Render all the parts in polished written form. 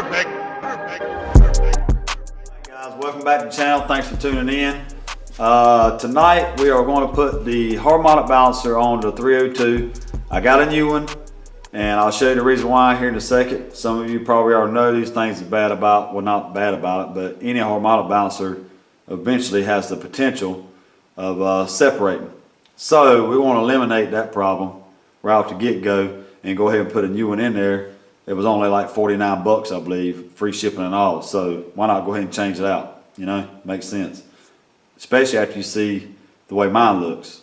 Perfect. Hey guys, welcome back to the channel. Thanks for tuning in. Tonight we are going to put the harmonic balancer on the 302. I got a new one, and I'll show you the reason why here in a second. Some of you probably already know these things are bad about, well, not bad about it, but any harmonic balancer eventually has the potential of separating. So we want to eliminate that problem right off the get-go and go ahead and put a new one in there. It was only like 49 bucks, I believe, free shipping and all. So why not go ahead and change it out? You know, makes sense. Especially after you see the way mine looks.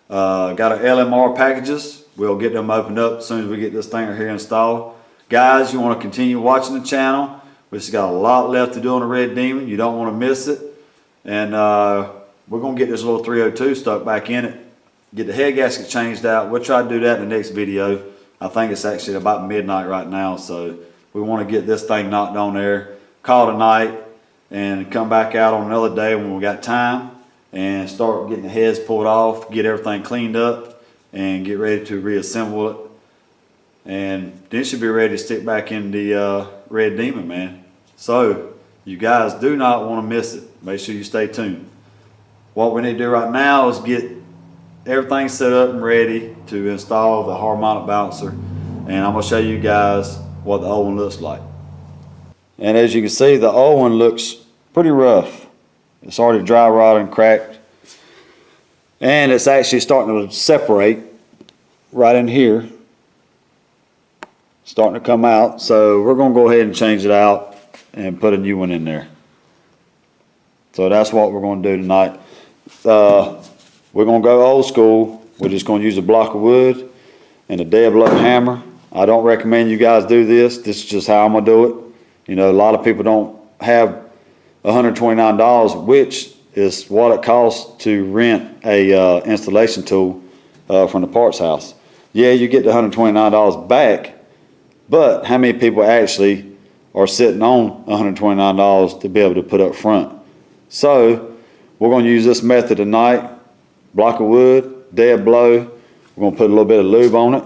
Got our LMR packages. We'll get them opened up as soon as we get this thing right here installed. Guys, you want to continue watching the channel. We just got a lot left to do on the Red Demon. You don't want to miss it. And we're going to get this little 302 stuck back in it. Get the head gasket changed out. We'll try to do that in the next video. I think it's actually about midnight right now. So we want to get this thing knocked on there. Call tonight and come back out on another day when we got time. And start getting the heads pulled off. Get everything cleaned up. And get ready to reassemble it. And then it should be ready to stick back in the Red Demon, man. So you guys do not want to miss it. Make sure you stay tuned. What we need to do right now is get everything set up and ready to install the harmonic balancer, and I'm going to show you guys what the old one looks like. And as you can see, the old one looks pretty rough. It's already dry rotted and cracked, and it's actually starting to separate right in here, starting to come out. So we're going to go ahead and change it out and put a new one in there. So that's what we're going to do tonight. We're going to go old school. We're just going to use a block of wood and a dead blow hammer. I don't recommend you guys do this. This is just how I'm going to do it. You know, a lot of people don't have $129, which is what it costs to rent a installation tool from the parts house. Yeah, you get the $129 back, but how many people actually are sitting on $129 to be able to put up front? So we're going to use this method tonight. Block of wood, dead blow. We're going to put a little bit of lube on it,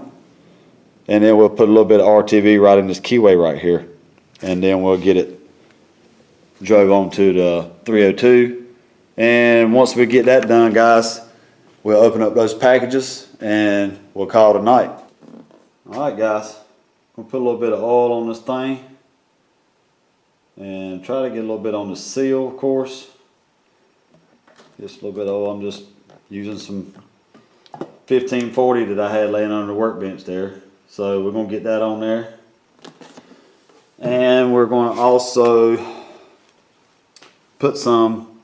and then we'll put a little bit of RTV right in this keyway right here, and then we'll get it drove onto the 302. And once we get that done, guys, we'll open up those packages and we'll call it a night. Alright guys, I'm going to put a little bit of oil on this thing and try to get a little bit on the seal, of course. Just a little bit of oil. I'm just using some 1540 that I had laying under the workbench there. So we're going to get that on there. And we're going to also put some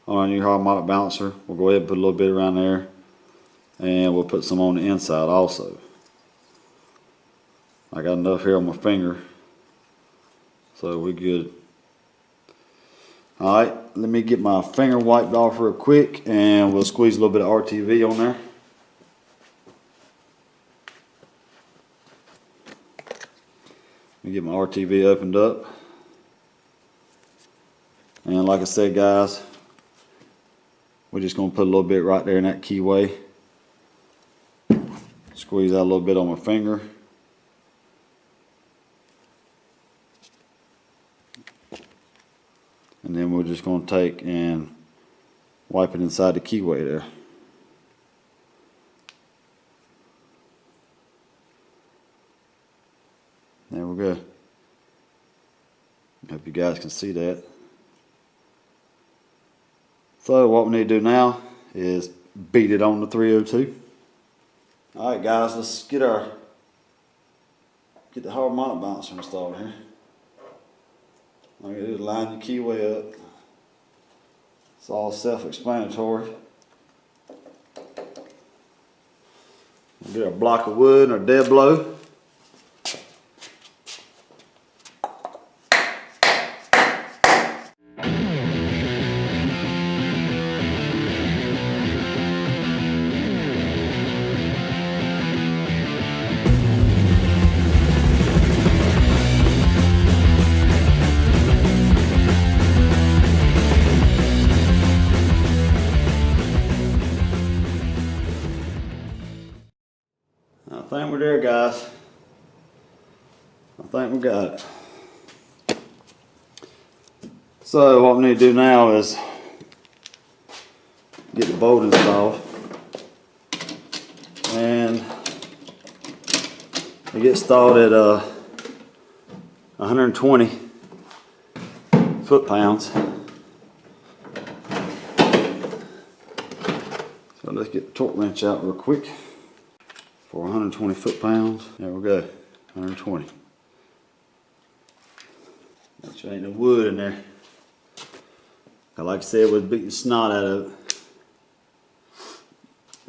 on our new harmonic balancer. We'll go ahead and put a little bit around there. And we'll put some on the inside also. I got enough here on my finger. So we're good. Alright, let me get my finger wiped off real quick and we'll squeeze a little bit of RTV on there. Let me get my RTV opened up. And like I said, guys, we're just going to put a little bit right there in that keyway. Squeeze out a little bit on my finger. And then we're just going to take and wipe it inside the keyway there. There we go. Hope you guys can see that. So what we need to do now is beat it on the 302. Alright guys, let's get the harmonic balancer installed here. All you do is line your keyway up. It's all self-explanatory. We'll get our block of wood and our dead blow. I think we're there, guys. I think we got it. So what we need to do now is get the bolt installed, and it gets installed at 120 foot-pounds. So let's get the torque wrench out real quick for 120 foot-pounds. There we go, 120. Make sure ain't no wood in there. Like I said, we're beating the snot out of it.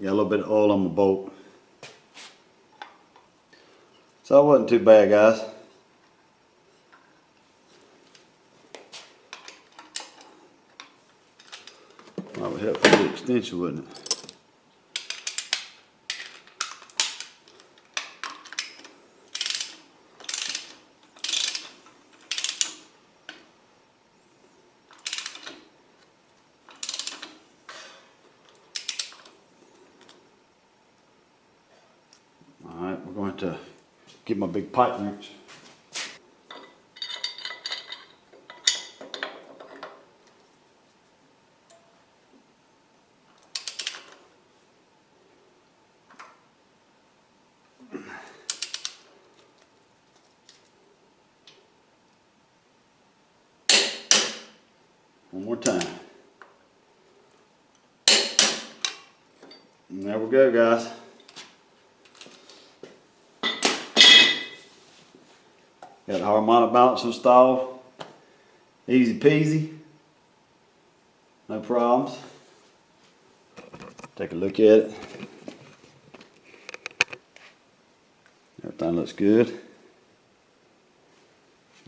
Got a little bit of oil on my bolt. So it wasn't too bad, guys. That would help with the extension, wouldn't it? Alright, we're going to get my big pipe wrench. One more time. And there we go, guys. Got the harmonic balance installed. Easy peasy. No problems. Take a look at it. Everything looks good.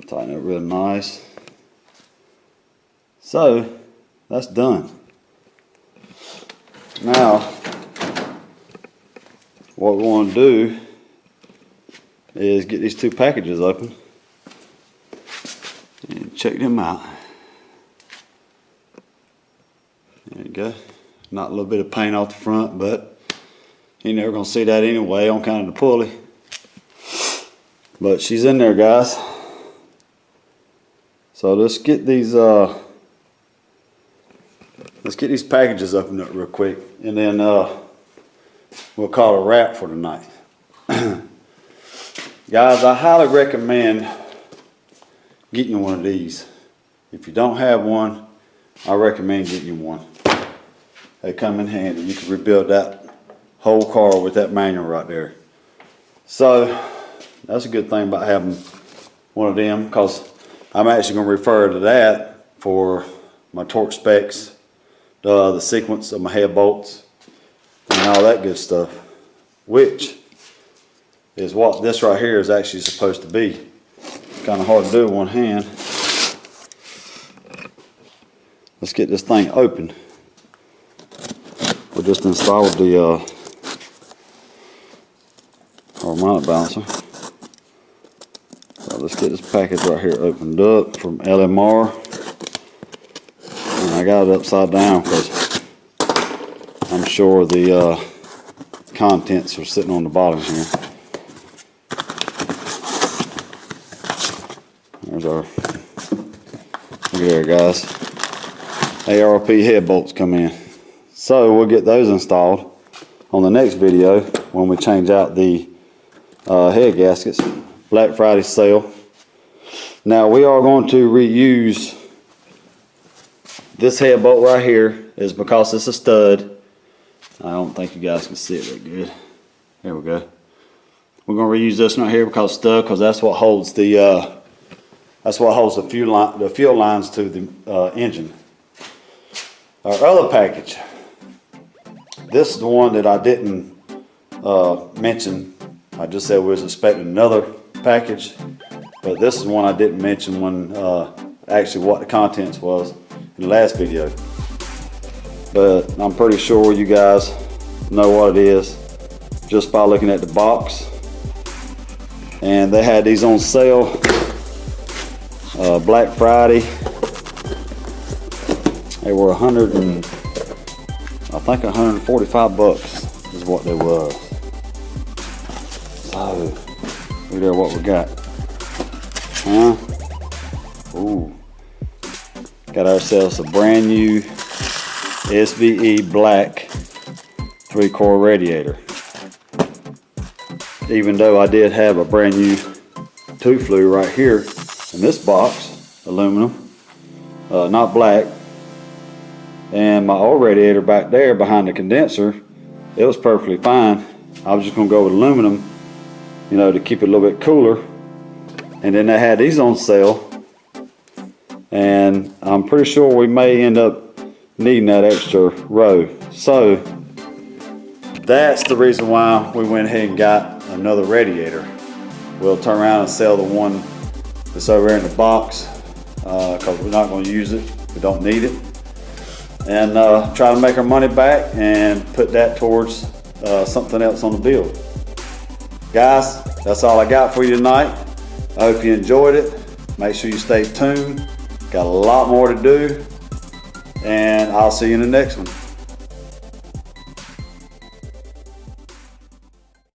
Tighten it real nice. So, that's done. Now, what we want to do is get these two packages open and check them out. There you go. Not a little bit of paint off the front, but you're never going to see that anyway on kind of the pulley. But she's in there, guys. So let's get these packages opened up real quick, and then we'll call it a wrap for tonight. Guys, I highly recommend getting you one of these. If you don't have one, I recommend getting you one. They come in handy. You can rebuild that whole car with that manual right there. So that's a good thing about having one of them, because I'm actually going to refer to that for my torque specs, the sequence of my head bolts, and all that good stuff, which is what this right here is actually supposed to be. Kind of hard to do with one hand. Let's get this thing open. We just installed the harmonic balancer. So let's get this package right here opened up from LMR. And I got it upside down because I'm sure the contents are sitting on the bottom here. There's our, look there, guys. ARP head bolts come in. So we'll get those installed on the next video when we change out the head gaskets. Black Friday sale. Now we are going to reuse this head bolt right here, is because it's a stud. I don't think you guys can see it that good. There we go. We're going to reuse this one right here because it's stud, because that's what holds the fuel lines to the engine. Our other package. This is the one that I didn't mention. I just said we was expecting another package, but this is one I didn't mention when actually what the contents was in the last video. But I'm pretty sure you guys know what it is just by looking at the box. And they had these on sale Black Friday. They were I think 145 bucks is what they was. So look there what we got. Huh? Ooh. got ourselves a brand new SVE black 3-core radiator. Even though I did have a brand new 2 flue right here in this box, aluminum, not black, and my old radiator back there behind the condenser, it was perfectly fine. I was just gonna go with aluminum, you know, to keep it a little bit cooler. And then they had these on sale, and I'm pretty sure we may end up needing that extra row. So that's the reason why we went ahead and got another radiator. We'll turn around and sell the one that's over there in the box because we're not going to use it. We don't need it. And try to make our money back and put that towards something else on the build. Guys, that's all I got for you tonight. I hope you enjoyed it. Make sure you stay tuned. Got a lot more to do. And I'll see you in the next one.